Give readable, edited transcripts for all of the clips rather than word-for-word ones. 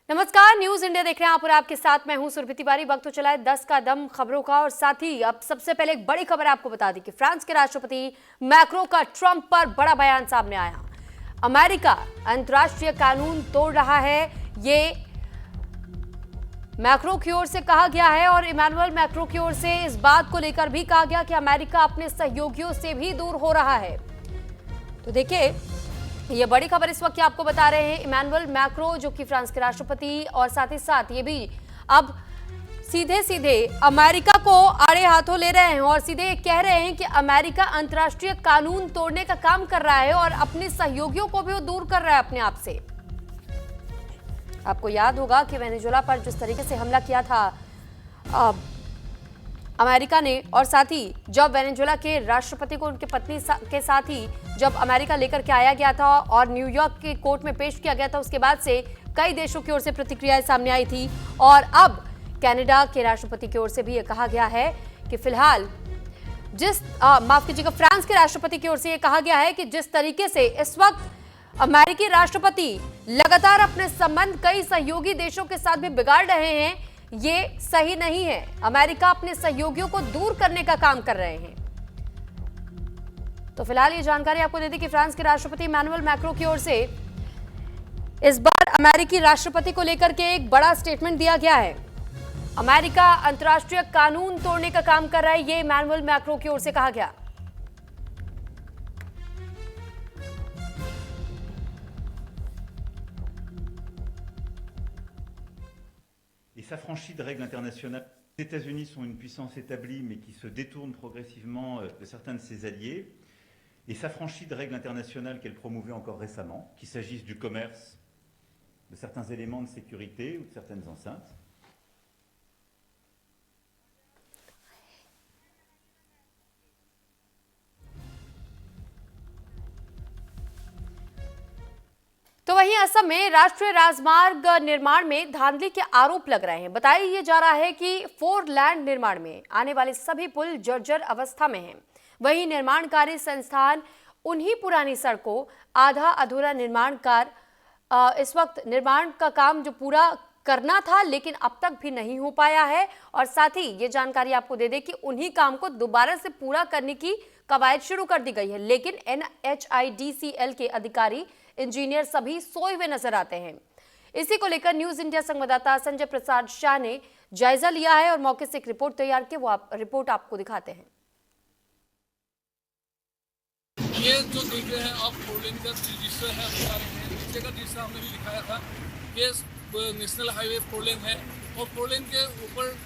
नमस्कार, news India देख रहे हैं आप और आपके साथ मैं हूं सुरभि तिवारी। वक्त तो चला है 10 का दम खबरों का और साथ ही अब सबसे पहले एक बड़ी खबर आपको बता दी कि फ्रांस के राष्ट्रपति मैक्रो का ट्रंप पर बड़ा बयान सामने आया। अमेरिका अंतर्राष्ट्रीय कानून तोड़ रहा है, ये मैक्रो की ओर से कहा गया है और इमैनुअल मैक्रो की ओर से इस बात को लेकर भी कहा गया कि अमेरिका अपने सहयोगियों से भी दूर हो रहा है। तो देखिए, ये बड़ी खबर इस वक्त आपको बता रहे हैं। इमैनुअल मैक्रो जो कि फ्रांस के राष्ट्रपति और साथ ही साथ ये भी अब सीधे सीधे अमेरिका को आड़े हाथों ले रहे हैं और सीधे कह रहे हैं कि अमेरिका अंतर्राष्ट्रीय कानून तोड़ने का काम कर रहा है और अपने सहयोगियों को भी वो दूर कर रहा है अपने आप से। आपको याद होगा कि वेनेजुएला पर जिस तरीके से हमला किया था अमेरिका ने, और साथ ही जब वेनेजुएला के राष्ट्रपति को उनके पत्नी के साथ ही जब अमेरिका लेकर के आया गया था और न्यूयॉर्क के कोर्ट में पेश किया गया था, उसके बाद से कई देशों की ओर से प्रतिक्रियाएं सामने आई थी और अब कनाडा के राष्ट्रपति की ओर से भी यह कहा गया है कि फिलहाल माफ कीजिएगा, फ्रांस के राष्ट्रपति की ओर से यह कहा गया है कि जिस तरीके से इस वक्त अमेरिकी राष्ट्रपति लगातार अपने संबंध कई सहयोगी देशों के साथ भी बिगाड़ रहे हैं, ये सही नहीं है। अमेरिका अपने सहयोगियों को दूर करने का काम कर रहे हैं। तो फिलहाल ये जानकारी आपको दे दी कि फ्रांस के राष्ट्रपति इमैनुअल मैक्रो की ओर से इस बार अमेरिकी राष्ट्रपति को लेकर के एक बड़ा स्टेटमेंट दिया गया है। अमेरिका अंतर्राष्ट्रीय कानून तोड़ने का काम कर रहा है, ये इमैनुअल मैक्रो की ओर से कहा गया। Et s'affranchit de règles internationales. Les États-Unis sont une puissance établie, mais qui se détourne progressivement de certains de ses alliés, et s'affranchit de règles internationales qu'elle promouvait encore récemment, qu'il s'agisse du commerce, de certains éléments de sécurité ou de certaines enceintes. तो वहीं असम में राष्ट्रीय राजमार्ग निर्माण में धांधली के आरोप लग रहे हैं। बताया ये जा रहा है कि 4 लैंड निर्माण में आने वाले सभी पुल जर्जर अवस्था में हैं। वहीं निर्माणकारी संस्थान उन्हीं पुरानी सड़कों आधा अधूरा निर्माण इस वक्त निर्माण का काम जो पूरा करना था लेकिन अब तक भी नहीं हो पाया है। और साथ ही ये जानकारी आपको दे दें कि उन्हीं काम को दोबारा से पूरा करने की कवायद शुरू कर दी गई है, लेकिन NHIDCL के अधिकारी इंजीनियर सभी सोए हुए नजर आते हैं। इसी को लेकर न्यूज इंडिया संवाददाता संजय प्रसाद शाह ने जायजा लिया है और मौके से एक रिपोर्ट तैयार की, वो रिपोर्ट आपको दिखाते हैं। ये जो देख रहे हैं आप, फोरलेन का दृश्य है, बता रहे हैं नीचे का दृश्य हमने भी दिखाया था। ये नेशनल हाईवे फोरलेन है और फोरलेन के ऊपर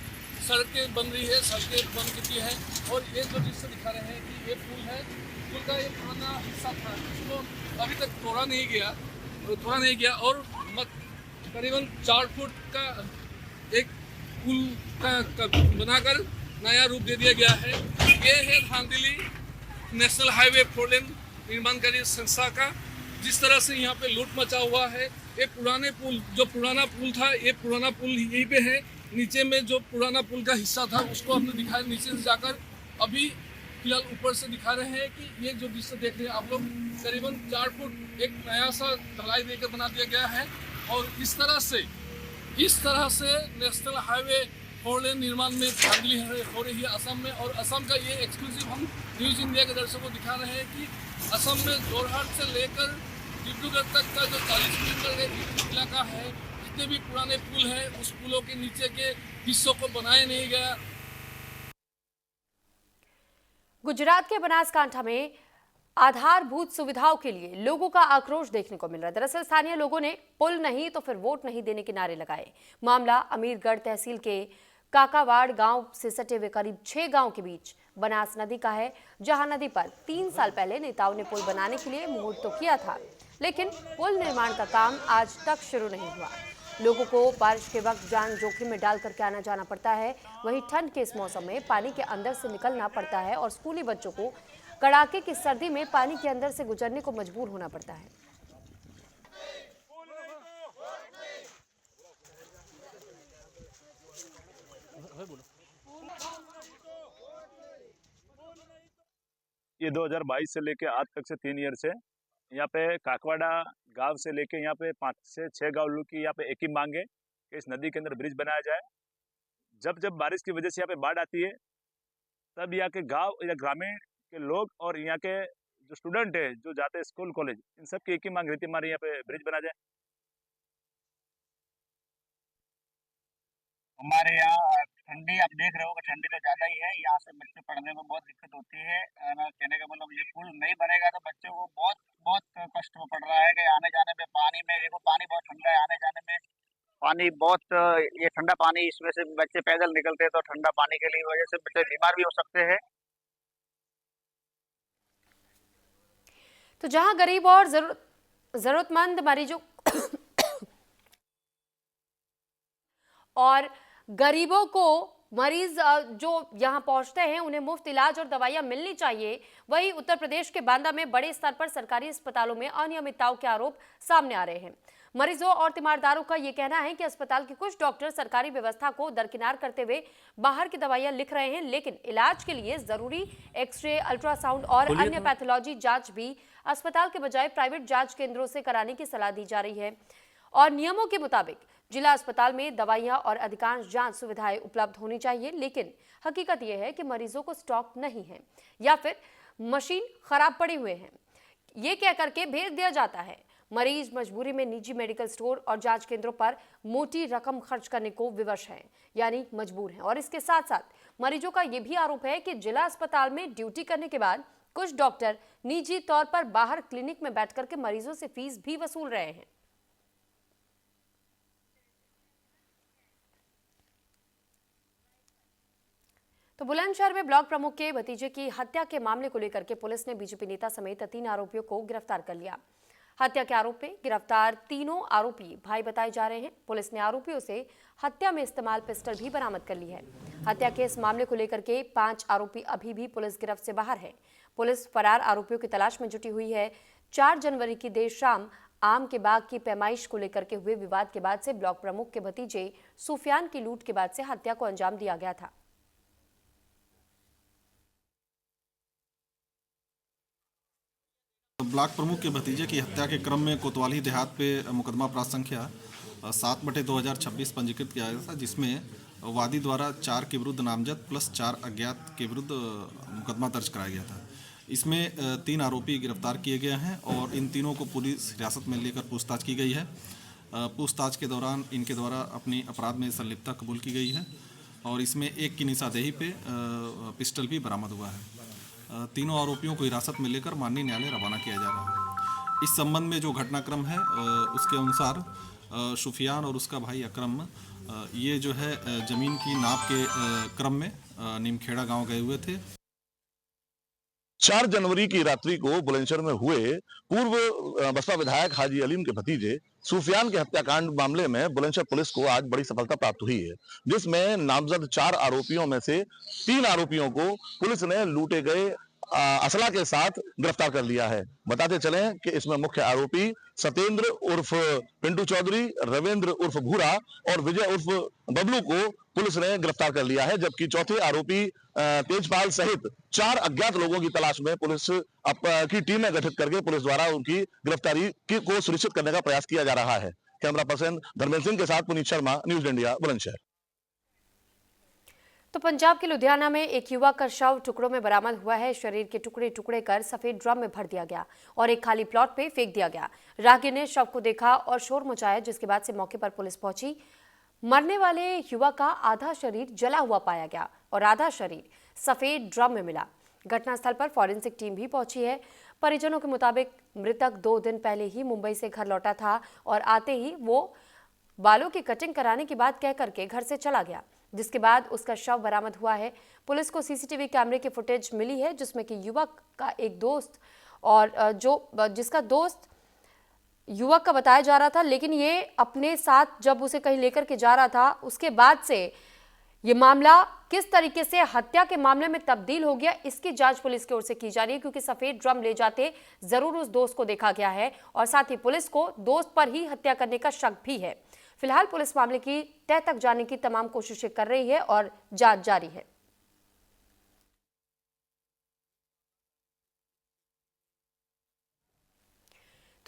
सड़कें बन रही है, सड़कें बन चुकी है। और ये जो दृश्य दिखा रहे हैं कि ये पुल है, पुल का ये पुराना हिस्सा था, इसको अभी तक तोड़ा नहीं गया और करीबन 4 फुट का एक पुल का बनाकर नया रूप दे दिया गया है। ये है धांधली नेशनल हाईवे फोरलेन निर्माणकारी संस्था का। जिस तरह से यहाँ पे लूट मचा हुआ है, ये पुराना पुल था, ये पुराना पुल यहीं पे है। नीचे में जो पुराना पुल का हिस्सा था उसको हमने दिखाया नीचे से जाकर। अभी फिलहाल ऊपर से दिखा रहे हैं कि ये जो दृश्य देख रहे हैं आप लोग, करीबन 4 फुट एक नया सा ढलाई देकर बना दिया गया है। और इस तरह से नेशनल हाईवे फोरलेन निर्माण में धांधली हो रही है असम में। और असम का ये एक्सक्लूसिव हम न्यूज इंडिया के दर्शकों को दिखा रहे हैं कि असम में जोरहाट से लेकर डिब्रूगढ़ तक का जो 40 किलोमीटर इलाका है, जितने भी पुराने पुल हैं उस पुलों के नीचे के हिस्सों को बनाया नहीं गया। गुजरात के बनासकांठा में आधारभूत सुविधाओं के लिए लोगों का आक्रोश देखने को मिल रहा है। दरअसल स्थानीय लोगों ने पुल नहीं तो फिर वोट नहीं देने के नारे लगाए। मामला अमीरगढ़ तहसील के काकावाड़ गांव से सटे हुए करीब 6 गांव के बीच बनास नदी का है, जहां नदी पर 3 साल पहले नेताओं ने पुल बनाने के लिए मुहूर्त तो किया था, लेकिन पुल निर्माण का काम आज तक शुरू नहीं हुआ। लोगों को बारिश के वक्त जान जोखिम में डाल करके आना जाना पड़ता है। वहीं ठंड के इस मौसम में पानी के अंदर से निकलना पड़ता है और स्कूली बच्चों को कड़ाके की सर्दी में पानी के अंदर से गुजरने को मजबूर होना पड़ता है। ये 2022 से लेके आज तक से 3 ईयर से यहाँ पे काकवाड़ा गांव से लेके यहाँ पे 5 से 6 गांव लोग की यहाँ पे एक ही मांग है कि इस नदी के अंदर ब्रिज बनाया जाए। जब जब बारिश की वजह से यहाँ पे बाढ़ आती है तब यहाँ के गांव या ग्रामीण के लोग और यहाँ के जो स्टूडेंट है जो जाते हैं स्कूल कॉलेज, इन सब की एक ही मांग रहती है हमारे यहाँ पे ब्रिज बना जाए। हमारे यहाँ ठंडी आप देख रहे हो कि ठंडी तो ज़्यादा ही है। यहाँ से बच्चे पढ़ने में बहुत दिक्कत होती है। ना कहने का मतलब ये पुल नहीं बनेगा तो बच्चों को बहुत बहुत कष्ट पड़ रहा है कि आने जाने में पानी में, देखो पानी बहुत ठंडा है, आने जाने में पानी बहुत ये ठंडा पानी, इसमें से बच्चे पैदल निकलते हैं तो ठंडा पानी के लिए वजह से बच्चे बीमार भी हो सकते हैं। तो जहां गरीब और जरूरतमंद मरीजों और गरीबों को मरीज जो यहां पहुंचते हैं उन्हें मुफ्त इलाज और दवाइयां मिलनी चाहिए, वहीं उत्तर प्रदेश के बांदा में बड़े स्तर पर सरकारी अस्पतालों में अनियमितताओं के आरोप सामने आ रहे हैं। मरीजों और तीमारदारों का यह कहना है कि अस्पताल के कुछ डॉक्टर सरकारी व्यवस्था को दरकिनार करते हुए बाहर की दवाइयां लिख रहे हैं, लेकिन इलाज के लिए जरूरी एक्सरे, अल्ट्रासाउंड और अन्य पैथोलॉजी जांच भी अस्पताल के बजाय प्राइवेट जांच केंद्रों से कराने की सलाह दी जा रही है। और नियमों के मुताबिक जिला अस्पताल में दवाइयां और अधिकांश जांच सुविधाएं उपलब्ध होनी चाहिए, लेकिन हकीकत यह है कि मरीजों को स्टॉक नहीं है या फिर मशीन खराब पड़ी हुए हैं, ये कह करके भेज दिया जाता है। मरीज मजबूरी में निजी मेडिकल स्टोर और जांच केंद्रों पर मोटी रकम खर्च करने को विवश हैं, यानी मजबूर हैं। और इसके साथ साथ मरीजों का यह भी आरोप है कि जिला अस्पताल में ड्यूटी करने के बाद कुछ डॉक्टर निजी तौर पर बाहर क्लिनिक में बैठ करके मरीजों से फीस भी वसूल रहे हैं। तो बुलंदशहर में ब्लॉक प्रमुख के भतीजे की हत्या के मामले को लेकर के पुलिस ने बीजेपी नेता समेत 3 आरोपियों को गिरफ्तार कर लिया। हत्या के आरोप में गिरफ्तार तीनों आरोपी भाई बताए जा रहे हैं। पुलिस ने आरोपियों से हत्या में इस्तेमाल पिस्टल भी बरामद कर ली है। हत्या के इस मामले को लेकर के 5 आरोपी अभी भी पुलिस गिरफ्त से बाहर है। पुलिस फरार आरोपियों की तलाश में जुटी हुई है। 4 जनवरी की देर शाम आम के बाग की पैमाइश को लेकर के हुए विवाद के बाद से ब्लॉक प्रमुख के भतीजे सुफियान की लूट के बाद से हत्या को अंजाम दिया गया था। ब्लॉक प्रमुख के भतीजे की हत्या के क्रम में कोतवाली देहात पे मुकदमा अपराध संख्या 7/2026 पंजीकृत किया गया था, जिसमें वादी द्वारा 4 के विरुद्ध नामजद प्लस 4 अज्ञात के विरुद्ध मुकदमा दर्ज कराया गया था। इसमें 3 आरोपी गिरफ्तार किए गए हैं और इन तीनों को पुलिस हिरासत में लेकर पूछताछ की गई है। पूछताछ के दौरान इनके द्वारा अपनी अपराध में संलिप्तता कबूल की गई है और इसमें एक की निशानदेही पे पिस्टल भी बरामद हुआ है। तीनों आरोपियों को हिरासत में लेकर माननीय न्यायालय रवाना किया जा रहा है। इस संबंध में जो घटनाक्रम है उसके अनुसार सुफियान और उसका भाई अकरम ये जो है जमीन की नाप के क्रम में नीमखेड़ा गांव गए हुए थे। 4 जनवरी की रात्रि को बुलंदशहर में हुए पूर्व बसपा विधायक हाजी अलीम के भतीजे सुफियान के हत्याकांड मामले में बुलंदशहर पुलिस को आज बड़ी सफलता प्राप्त हुई है, जिसमें नामजद 4 आरोपियों में से 3 आरोपियों को पुलिस ने लूटे गए असला के साथ गिरफ्तार कर लिया है। बताते चलें कि इसमें मुख्य आरोपी सत्येंद्र उर्फ पिंटू चौधरी, रविंद्र उर्फ भूरा और विजय उर्फ बबलू को पुलिस ने गिरफ्तार कर लिया है, जबकि चौथे आरोपी तेजपाल सहित 4 अज्ञात लोगों की तलाश में पुलिस की टीमें गठित करके पुलिस द्वारा उनकी गिरफ्तारी को सुनिश्चित करने का प्रयास किया जा रहा है। कैमरा पर्सन धर्मेंद्र सिंह के साथ पुनीत शर्मा, न्यूज इंडिया, बुलंदशहर। तो पंजाब के लुधियाना में एक युवक का शव टुकड़ों में बरामद हुआ है। शरीर के टुकड़े टुकड़े कर सफेद ड्रम में भर दिया गया और एक खाली प्लॉट पे फेंक दिया गया। राहगीर ने शव को देखा और शोर मचाया, जिसके बाद से मौके पर पुलिस पहुंची। मरने वाले युवक का आधा शरीर जला हुआ पाया गया और आधा शरीर सफेद ड्रम में मिला। घटनास्थल पर फॉरेंसिक टीम भी पहुंची है। परिजनों के मुताबिक मृतक 2 दिन पहले ही मुंबई से घर लौटा था और आते ही वो बालों की कटिंग कराने की बात कह करके घर से चला गया, जिसके बाद उसका शव बरामद हुआ है। पुलिस को सीसीटीवी कैमरे की फुटेज मिली है, जिसमें कि युवक का एक दोस्त और जिसका दोस्त युवक का बताया जा रहा था, लेकिन ये अपने साथ जब उसे कहीं लेकर के जा रहा था, उसके बाद से ये मामला किस तरीके से हत्या के मामले में तब्दील हो गया, इसकी जांच पुलिस की ओर से की जा रही है, क्योंकि सफेद ड्रम ले जाते जरूर उस दोस्त को देखा गया है और साथ ही पुलिस को दोस्त पर ही हत्या करने का शक भी है। फिलहाल पुलिस मामले की तह तक जाने की तमाम कोशिशें कर रही है और जांच जारी है।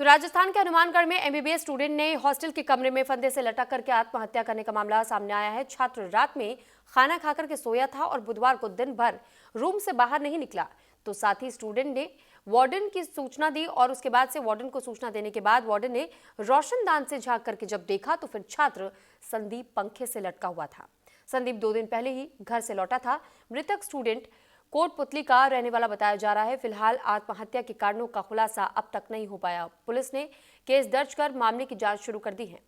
तो राजस्थान के हनुमानगढ़ में एमबीबीएस स्टूडेंट ने हॉस्टल के कमरे में फंदे से लटक करके आत्महत्या करने का मामला सामने आया है। छात्र रात में खाना खाकर के सोया था और बुधवार को दिन भर रूम से बाहर नहीं निकला। तो साथ ही स्टूडेंट ने वार्डन की सूचना दी और उसके बाद से वार्डन को सूचना देने के बाद वार्डन ने रोशनदान से झांक करके जब देखा तो फिर छात्र संदीप पंखे से लटका हुआ था। संदीप 2 दिन पहले ही घर से लौटा था। मृतक स्टूडेंट कोटपुतली का रहने वाला बताया जा रहा है। फिलहाल आत्महत्या के कारणों का खुलासा अब तक नहीं हो पाया। पुलिस ने केस दर्ज कर मामले की जांच शुरू कर दी है।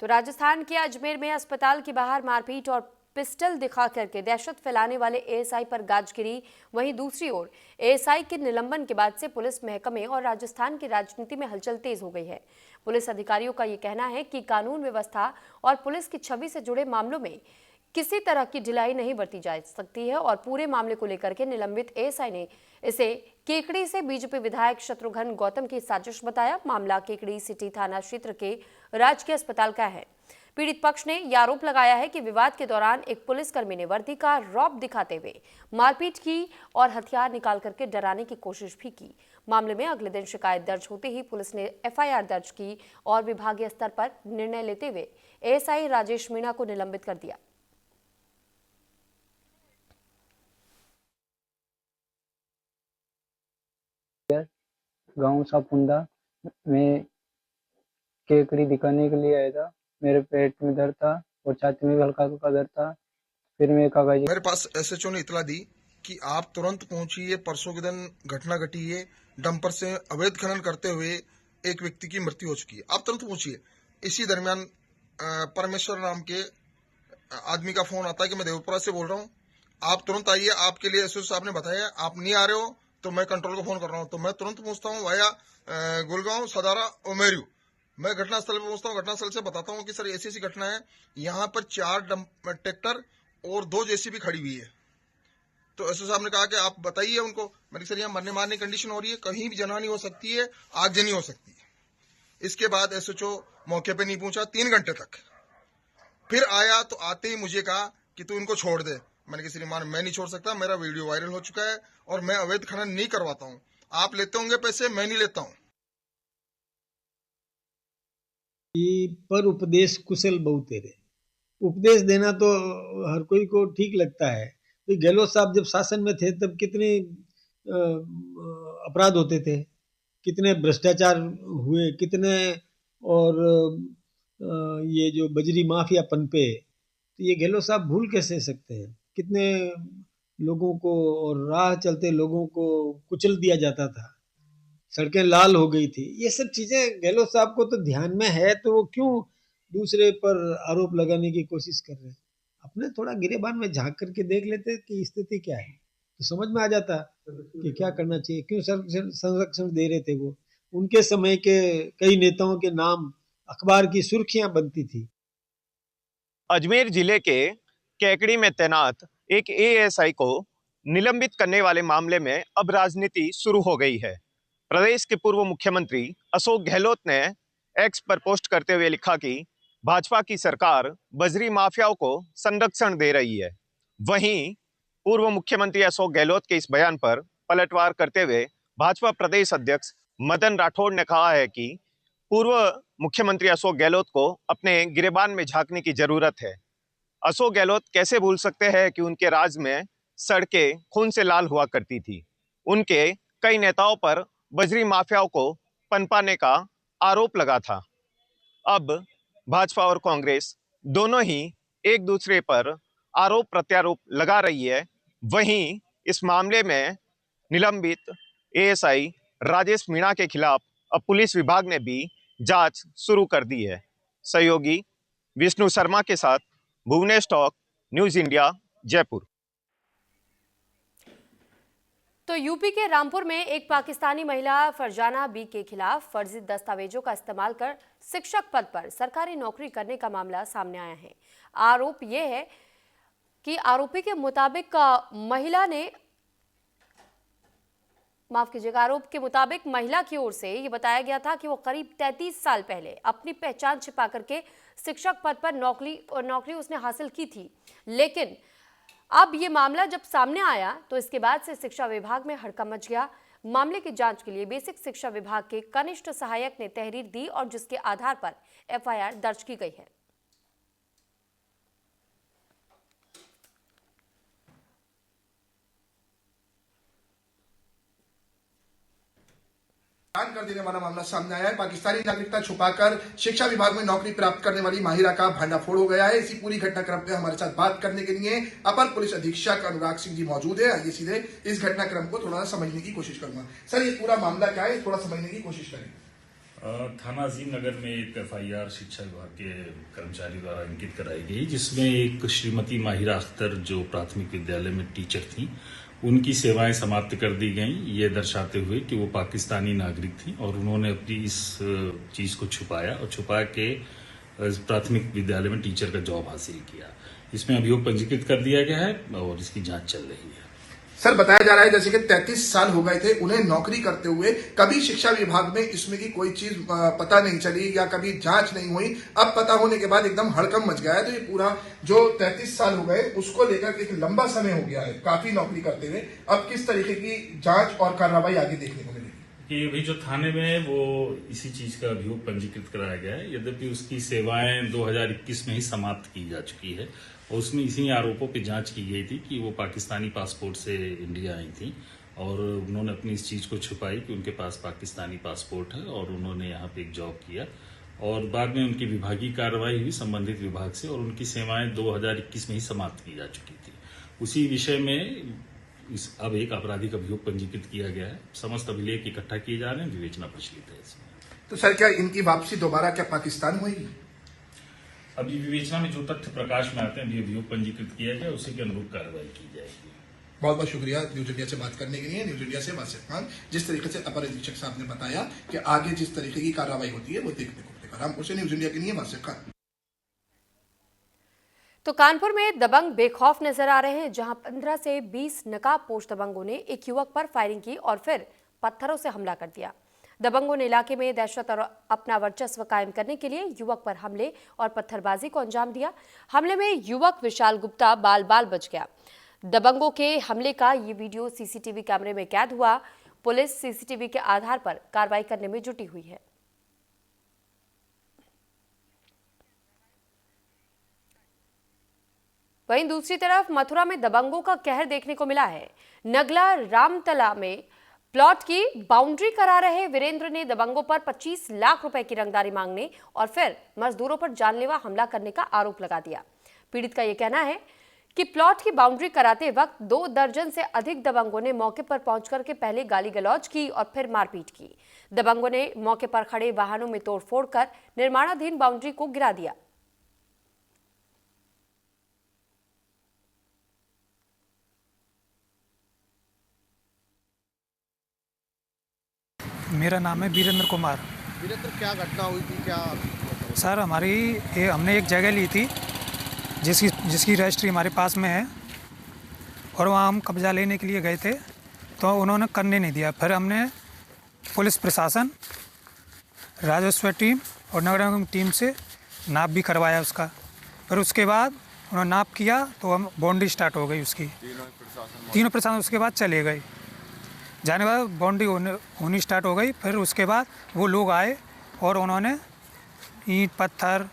तो राजस्थान के अजमेर में अस्पताल के बाहर मारपीट और पिस्टल दिखा करके दहशत फैलाने वाले एएसआई पर गाजगिरी। वहीं दूसरी ओर एएसआई के निलंबन के बाद से पुलिस महकमे और राजस्थान की राजनीति में हलचल तेज हो गई है। पुलिस अधिकारियों का ये कहना है कि कानून व्यवस्था और पुलिस की छवि से जुड़े मामलों में किसी तरह की ढिलाई नहीं बरती जा सकती है और पूरे मामले को लेकर के निलंबित एएसआई ने इसे केकड़ी से बीजेपी विधायक शत्रुघ्न गौतम की साजिश बताया। मामला केकड़ी सिटी थाना क्षेत्र के राजकीय अस्पताल का है। पीड़ित पक्ष ने यह आरोप लगाया है कि विवाद के दौरान एक पुलिसकर्मी ने वर्दी का रौब दिखाते हुए मारपीट की और हथियार निकाल करके डराने की कोशिश भी की। मामले में अगले दिन शिकायत दर्ज होते ही पुलिस ने एफआईआर दर्ज की और विभागीय स्तर पर निर्णय लेते हुए एएसआई राजेश मीणा को निलंबित कर दिया। गांव सापुंदा में केकड़ी दिखाने के लिए आया था। मेरे पेट में दर्द था और छाती में भी हल्का हल्का दर्द था। फिर मैं कागज मेरे पास एसएचओ ने इतला दी कि आप तुरंत पहुंचिए, परसों के दिन घटना घटी है, डंपर से अवैध खनन करते हुए एक व्यक्ति की मृत्यु हो चुकी है, आप तुरंत पहुंचिए। इसी दरमियान परमेश्वर नाम के आदमी का फोन आता है कि मैं देवपुरा से बोल रहा हूँ, आप तुरंत आइए, आपके लिए एसएचओ साहब ने बताया, आप नहीं आ रहे हो तो मैं कंट्रोल को फोन कर रहा हूँ। तो मैं तुरंत पहुंचता हूँ वाया गुलगांव, सदारा, ओमेरू। मैं घटनास्थल पर पहुंचता हूँ, घटनास्थल से बताता हूँ कि सर ऐसी ऐसी घटना है, यहाँ पर 4 ट्रैक्टर और 2 जेसीबी खड़ी हुई है। तो एसओ साहब ने कहा कि आप बताइए उनको। मैंने सर यहाँ मरने मारने की कंडीशन हो रही है, कहीं भी जनहानि हो सकती है, आगजनी हो सकती है। इसके बाद एसएचओ मौके पे नहीं पहुंचा 3 घंटे तक। फिर आया तो आते ही मुझे कहा कि तू इनको छोड़ दे। मैंने कहा श्रीमान मैं नहीं छोड़ सकता, मेरा वीडियो वायरल हो चुका है और मैं अवैध खनन नहीं करवाता हूँ। आप लेते होंगे पैसे, मैं नहीं लेता हूँ। पर उपदेश कुशल बहु तेरे। उपदेश देना तो हर कोई को ठीक लगता है। तो गहलोत साहब जब शासन में थे तब कितने अपराध होते थे, कितने भ्रष्टाचार हुए, कितने और ये जो बजरी माफिया पनपे, तो ये गहलोत साहब भूल कैसे सकते हैं। कितने लोगों को और राह चलते लोगों को कुचल दिया जाता था, सड़कें लाल हो गई थी। ये सब चीजें गहलोत साहब को तो ध्यान में है, तो वो क्यों दूसरे पर आरोप लगाने की कोशिश कर रहे हैं। अपने थोड़ा गिरेबान में झांक करके देख लेते कि स्थिति क्या है, तो समझ में आ जाता कि क्या करना चाहिए, क्यों संरक्षण दे रहे थे। वो उनके समय के कई नेताओं के नाम अखबार की सुर्खियां बनती थी। अजमेर जिले के केकड़ी में तैनात एक एएसआई को निलंबित करने वाले मामले में अब राजनीति शुरू हो गई है। प्रदेश के पूर्व मुख्यमंत्री अशोक गहलोत ने एक्स पर पोस्ट करते हुए लिखा कि भाजपा की सरकार बजरी माफियाओं को संरक्षण दे रही है। वहीं पूर्व मुख्यमंत्री अशोक गहलोत के इस बयान पर पलटवार करते हुए भाजपा प्रदेश अध्यक्ष मदन राठौड़ ने कहा है कि पूर्व मुख्यमंत्री अशोक गहलोत को अपने गिरेबान में झांकने की जरूरत है। अशोक गहलोत कैसे भूल सकते हैं कि उनके राज में सड़कें खून से लाल हुआ करती थी। उनके कई नेताओं पर बजरी माफियाओं को पनपाने का आरोप लगा था। अब भाजपा और कांग्रेस दोनों ही एक दूसरे पर आरोप प्रत्यारोप लगा रही है। वहीं इस मामले में निलंबित एएसआई राजेश मीणा के खिलाफ अब पुलिस विभाग ने भी जांच शुरू कर दी है। सहयोगी विष्णु शर्मा के साथ Bhuvnesh talk, news India, Jaipur. तो यूपी के रामपुर में एक पाकिस्तानी महिला फरजाना बी के खिलाफ फर्जी दस्तावेजों का इस्तेमाल कर शिक्षक पद पर सरकारी नौकरी करने का मामला सामने आया है। आरोप यह है कि आरोपी के मुताबिक आरोप के मुताबिक महिला की ओर से यह बताया गया था कि वो करीब 33 साल पहले अपनी पहचान छिपा करके शिक्षक पद पर नौकरी उसने हासिल की थी। लेकिन अब ये मामला जब सामने आया तो इसके बाद से शिक्षा विभाग में हड़कंप मच गया। मामले की जांच के लिए बेसिक शिक्षा विभाग के कनिष्ठ सहायक ने तहरीर दी और जिसके आधार पर एफआईआर दर्ज की गई है। कर देने वाला मामला सामने आया है। पाकिस्तानी नागरिकता छुपाकर शिक्षा विभाग में नौकरी प्राप्त करने वाली माहिरा का भांडाफोड़ हो गया है। इसी पूरी घटनाक्रम पे हमारे साथ बात करने के लिए अपर पुलिस अधीक्षक अनुराग सिंह जी मौजूद है। आइए सीधे इस घटनाक्रम को थोड़ा समझने की कोशिश करूंगा। सर, ये पूरा मामला क्या है, थोड़ा समझने की कोशिश करें। थाना अजीम नगर में एक एफआईआर शिक्षा विभाग के कर्मचारी द्वारा अंकित कराई गई, जिसमें एक श्रीमती माहिरा अख्तर जो प्राथमिक विद्यालय में टीचर थी, उनकी सेवाएं समाप्त कर दी गईं, ये दर्शाते हुए कि वो पाकिस्तानी नागरिक थी और उन्होंने अपनी इस चीज को छुपाया और छुपा के प्राथमिक विद्यालय में टीचर का जॉब हासिल किया। इसमें अभियोग पंजीकृत कर दिया गया है और इसकी जांच चल रही है। सर, बताया जा रहा है जैसे कि 33 साल हो गए थे उन्हें नौकरी करते हुए, कभी शिक्षा विभाग में इसमें की कोई चीज पता नहीं चली या कभी जांच नहीं हुई। अब पता होने के बाद एकदम हड़कंप मच गया है। तो ये पूरा जो 33 साल हो गए उसको लेकर एक लंबा समय हो गया है काफी नौकरी करते हुए। अब किस तरीके की जांच और कार्रवाई आगे देखने को मिलेगी? कि अभी जो थाने में है वो इसी चीज का अभियोग पंजीकृत कराया गया है, यद्यपि उसकी सेवाएं 2021 में ही समाप्त की जा चुकी है और उसमें इसी आरोपों पे जांच की गई थी कि वो पाकिस्तानी पासपोर्ट से इंडिया आई थी और उन्होंने अपनी इस चीज को छुपाई कि उनके पास पाकिस्तानी पासपोर्ट है और उन्होंने यहाँ पे एक जॉब किया और बाद में उनकी विभागीय कार्रवाई हुई संबंधित विभाग से और उनकी सेवाएं 2021 में ही समाप्त की जा चुकी थी। उसी विषय में अब एक आपराधिक अभियोग पंजीकृत किया गया है। समस्त अभिलेख इकट्ठा किए जा रहे हैं, विवेचना प्रचलित है इसमें। तो सर, क्या इनकी वापसी दोबारा क्या पाकिस्तान होगी? अभी विवेचना में जो तथ्य प्रकाश में आते हैं अभी अभियोग पंजीकृत किया गया, उसी के अनुरूप कार्रवाई की जाएगी। बहुत बहुत शुक्रिया न्यूज इंडिया से बात करने के लिए। न्यूज इंडिया से वासिफ खान। जिस तरीके से अपर अधीक्षक साहब ने बताया कि आगे जिस तरीके की कार्रवाई होती है वो देखने को मिलेगा। रामपुर से न्यूज इंडिया के लिए वासिफ खान। तो कानपुर में दबंग बेखौफ नजर आ रहे हैं, जहां 15 से 20 नकाबपोश दबंगों ने एक युवक पर फायरिंग की और फिर पत्थरों से हमला कर दिया। दबंगों ने इलाके में दहशत और अपना वर्चस्व कायम करने के लिए युवक पर हमले और पत्थरबाजी को अंजाम दिया। हमले में युवक विशाल गुप्ता बाल बाल बच गया। दबंगों के हमले का ये वीडियो सीसीटीवी कैमरे में कैद हुआ। पुलिस सीसीटीवी के आधार पर कार्रवाई करने में जुटी हुई है। वहीं दूसरी तरफ मथुरा में दबंगों का कहर देखने को मिला है। नगला रामतला में प्लॉट की बाउंड्री करा रहे वीरेंद्र ने दबंगों पर 25 लाख रुपए की रंगदारी मांगने और फिर मजदूरों पर जानलेवा हमला करने का आरोप लगा दिया। पीड़ित का यह कहना है कि प्लॉट की बाउंड्री कराते वक्त 2 दर्जन से अधिक दबंगों ने मौके पर पहुंचकर के पहले गाली गलौज की और फिर मारपीट की। दबंगों ने मौके पर खड़े वाहनों में तोड़फोड़ कर निर्माणाधीन बाउंड्री को गिरा दिया। मेरा नाम है वीरेंद्र कुमार। वीरेंद्र, क्या घटना हुई थी? क्या सर, हमने एक जगह ली थी जिसकी रजिस्ट्री हमारे पास में है और वहाँ हम कब्जा लेने के लिए गए थे तो उन्होंने करने नहीं दिया। फिर हमने पुलिस प्रशासन, राजस्व टीम और नगर निगम टीम से नाप भी करवाया उसका। फिर उसके बाद उन्होंने नाप किया तो हम बाउंड्री स्टार्ट हो गई उसकी। तीनों प्रशासन उसके बाद चले गए। जाने के बाद बाउंड्री होनी स्टार्ट हो गई। फिर उसके बाद वो लोग आए और उन्होंने ईंट पत्थर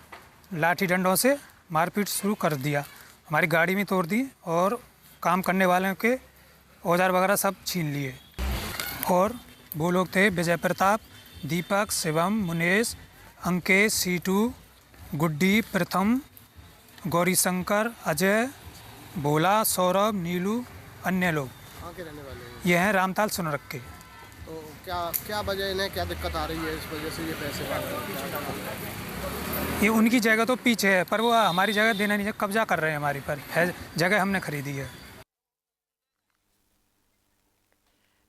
लाठी डंडों से मारपीट शुरू कर दिया। हमारी गाड़ी में तोड़ दी और काम करने वालों के औजार वगैरह सब छीन लिए। और वो लोग थे विजय प्रताप, दीपक, शिवम, मुनेश, अंकेश, सीटू, गुड्डी, प्रथम, गौरी शंकर, अजय, भोला, सौरभ, नीलू, अन्य लोग। रहने वाले हैं ये हैं रामताल सुनरक के। तो क्या वजह इन्हें क्या दिक्कत आ रही है इस वजह से ये पैसे मांग रहे हैं? ये उनकी जगह तो पीछे है पर वो हमारी जगह देना नहीं है, कब्जा कर रहे हैं हमारी पर है, जगह हमने खरीदी है।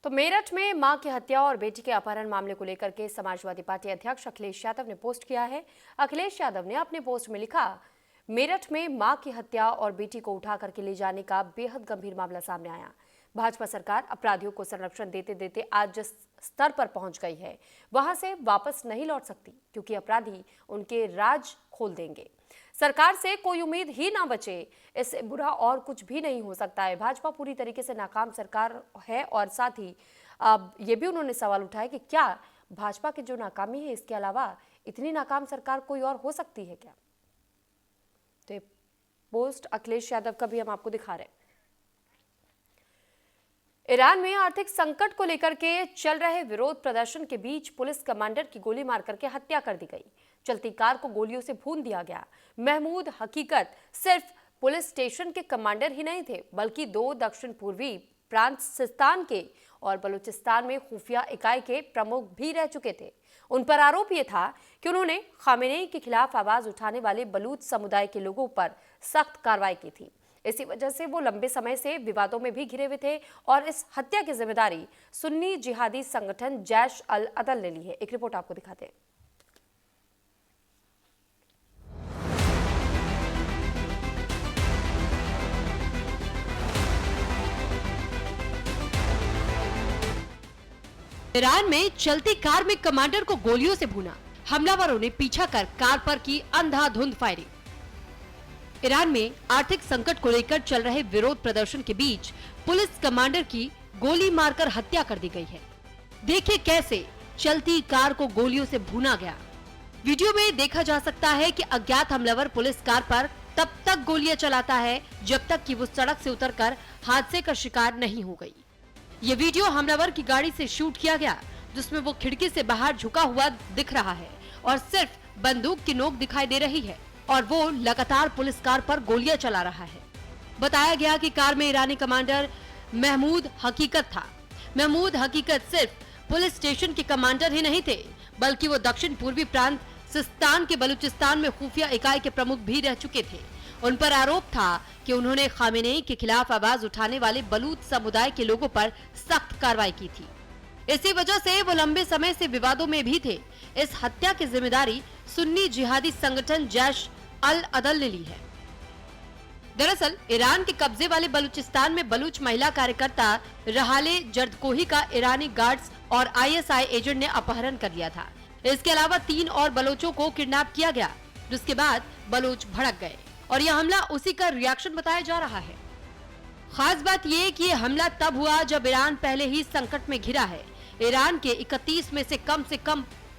तो मेरठ में मां की हत्या और बेटी के अपहरण मामले को लेकर के समाजवादी पार्टी अध्यक्ष अखिलेश यादव ने पोस्ट किया है। अखिलेश यादव ने अपने पोस्ट में लिखा, मेरठ में मां की हत्या और बेटी को उठा करके ले जाने का बेहद गंभीर मामला सामने आया। भाजपा सरकार अपराधियों को संरक्षण देते देते आज जिस स्तर पर पहुंच गई है वहां से वापस नहीं लौट सकती, क्योंकि अपराधी उनके राज खोल देंगे। सरकार से कोई उम्मीद ही ना बचे, इससे बुरा और कुछ भी नहीं हो सकता है। भाजपा पूरी तरीके से नाकाम सरकार है और साथ ही ये भी उन्होंने सवाल उठाया कि क्या भाजपा की जो नाकामी है इसके अलावा इतनी नाकाम सरकार कोई और हो सकती है क्या। तो पोस्ट अखिलेश यादव का भी हम आपको दिखा रहे हैं। ईरान में आर्थिक संकट को लेकर के चल रहे विरोध प्रदर्शन के बीच पुलिस कमांडर की गोली मार करके हत्या कर दी गई। चलती कार को गोलियों से भून दिया गया। महमूद हकीकत सिर्फ पुलिस स्टेशन के कमांडर ही नहीं थे, बल्कि 2 दक्षिण पूर्वी प्रांत सिस्तान के और बलूचिस्तान में खुफिया इकाई के प्रमुख भी रह चुके थे। उन पर आरोप यह था कि उन्होंने खामेनेई के खिलाफ आवाज उठाने वाले बलूच समुदाय के लोगों पर सख्त कार्रवाई की थी। इसी वजह से वो लंबे समय से विवादों में भी घिरे हुए थे और इस हत्या की जिम्मेदारी सुन्नी जिहादी संगठन जैश अल अदल ने ली है। एक रिपोर्ट आपको दिखाते हैं। ईरान में चलती कार में कमांडर को गोलियों से भूना, हमलावरों ने पीछा कर कार पर की अंधाधुंध फायरिंग। ईरान में आर्थिक संकट को लेकर चल रहे विरोध प्रदर्शन के बीच पुलिस कमांडर की गोली मारकर हत्या कर दी गई है। देखिए कैसे चलती कार को गोलियों से भूना गया। वीडियो में देखा जा सकता है कि अज्ञात हमलावर पुलिस कार पर तब तक गोलियां चलाता है जब तक कि वो सड़क से उतरकर हादसे का शिकार नहीं हो गई। ये वीडियो हमलावर की गाड़ी से शूट किया गया, जिसमें वो खिड़की से बाहर झुका हुआ दिख रहा है और सिर्फ बंदूक की नोक दिखाई दे रही है और वो लगातार पुलिस कार पर गोलियां चला रहा है। बताया गया कि कार में ईरानी कमांडर महमूद हकीकत था। महमूद हकीकत सिर्फ पुलिस स्टेशन के कमांडर ही नहीं थे, बल्कि वो दक्षिण पूर्वी प्रांत सिस्तान के बलूचिस्तान में खुफिया इकाई के प्रमुख भी रह चुके थे। उन पर आरोप था कि उन्होंने खामेनेई के खिलाफ आवाज उठाने वाले बलूच समुदाय के लोगों पर सख्त कार्रवाई की थी। इसी वजह से वो लंबे समय से विवादों में भी थे। इस हत्या की जिम्मेदारी सुन्नी जिहादी संगठन जैश अल अदल ने ली है। दरअसल ईरान के कब्जे वाले बलूचिस्तान में बलूच महिला कार्यकर्ता रहाले जर्दकोही का ईरानी गार्ड्स और आईएसआई एजेंट ने अपहरण कर लिया था। इसके अलावा 3 और बलोचों को किडनैप किया गया, जिसके बाद बलोच भड़क गए और यह हमला उसी का रिएक्शन बताया जा रहा है। खास बात यह कि यह हमला तब हुआ जब ईरान पहले ही संकट में घिरा है। ईरान के 31 में से कम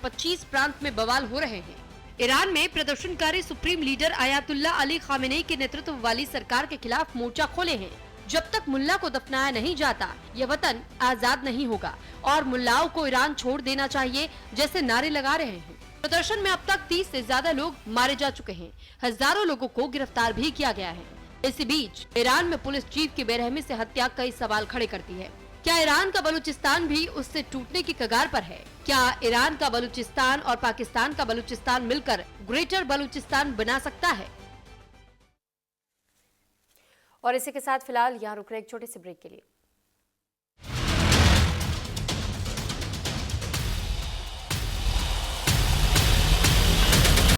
25 प्रांत में बवाल हो रहे हैं। ईरान में प्रदर्शनकारी supreme leader ayatollah Ali Khamenei के नेतृत्व वाली सरकार के खिलाफ मोर्चा खोले हैं। जब तक मुल्ला को दफनाया नहीं जाता, यह वतन आजाद नहीं होगा और मुल्लाओं को ईरान छोड़ देना चाहिए जैसे नारे लगा रहे हैं। प्रदर्शन में अब तक 30 से ज्यादा लोग मारे जा चुके हैं। हजारों लोगों को गिरफ्तार भी किया गया है। इसी बीच ईरान में पुलिस चीफ की बेरहमी से हत्या कई सवाल खड़े करती है। क्या ईरान का बलूचिस्तान भी उससे टूटने की कगार पर है? क्या ईरान का बलूचिस्तान और पाकिस्तान का बलूचिस्तान मिलकर ग्रेटर बलूचिस्तान बना सकता है? और इसी के साथ फिलहाल यहाँ रुक रहे एक छोटे से ब्रेक के लिए।